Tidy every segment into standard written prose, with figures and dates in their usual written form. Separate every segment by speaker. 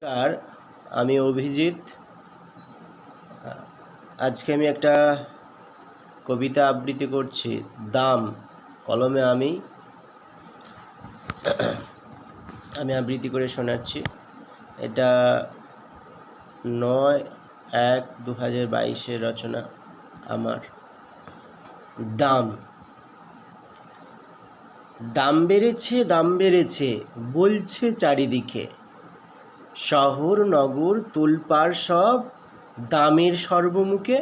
Speaker 1: নমস্কার, আমি অভিজিৎ। আজকে আমি একটা কবিতা আবৃত্তি করছি। দাম কলমে আমি আবৃত্তি করে শোনাচ্ছি। এটা 9/1/2022 রচনা আমার। দাম দাম বেড়েছে, দাম বেড়েছে বলছে চারিদিকে। শহর নগর তোলপাড় সব দামের সর্বমুখে।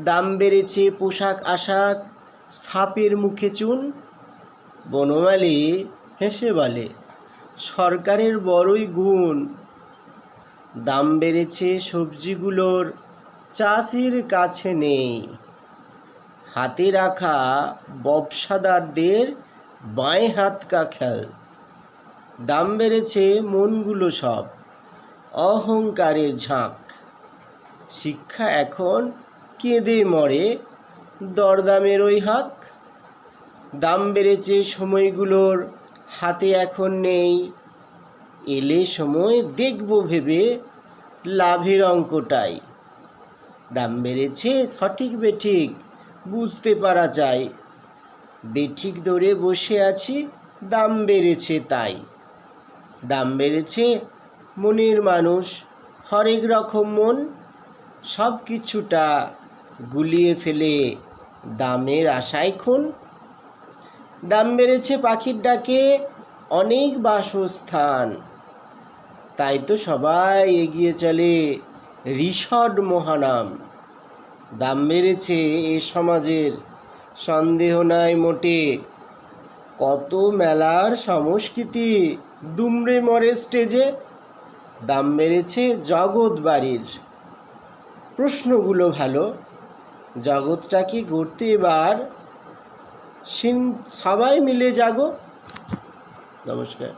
Speaker 1: দাম বেড়েছে পোশাক আশাক, ছাপের মুখে চুন। বনমালী হেসে বলে সরকারের বড়ই গুণ। দাম বেড়েছে সবজিগুলোর, চাষির কাছে নেই। হাতে রাখা ব্যবসাদারদের বাঁয়ে হাত কাঁখাল। দাম বেড়েছে মনগুলো সব, অহংকারের ঝাঁক। শিক্ষা এখন কেঁদে মরে দরদামের ওই হাক। দাম বেড়েছে সময়গুলোর, হাতে এখন নেই। এলে সময় দেখব ভেবে লাভের অঙ্কটাই। দাম বেড়েছে সঠিক বেঠিক বুঝতে পারা চাই। বেঠিক দরে বসে আছি, দাম বেড়েছে তাই। দাম বেড়েছে মনের মানুষ, হরেক রকম মন। সব কিছুটা গুলিয়ে ফেলে দামের আশায় খুন। দাম বেড়েছে পাখির ডাকে, অনেক বাসস্থান। তাই তো সবাই এগিয়ে চলে রিসর্ট মহানাম। দাম বেড়েছে এ সমাজের, সন্দেহ নাই মোটে। কত মেলার সংস্কৃতি দুমড়ে মরে স্টেজে। দাম বেড়েছে জগৎ বাড়ির। প্রশ্নগুলো ভালো, জগৎটা কি গড়তে এবার সবাই মিলে জাগো। নমস্কার।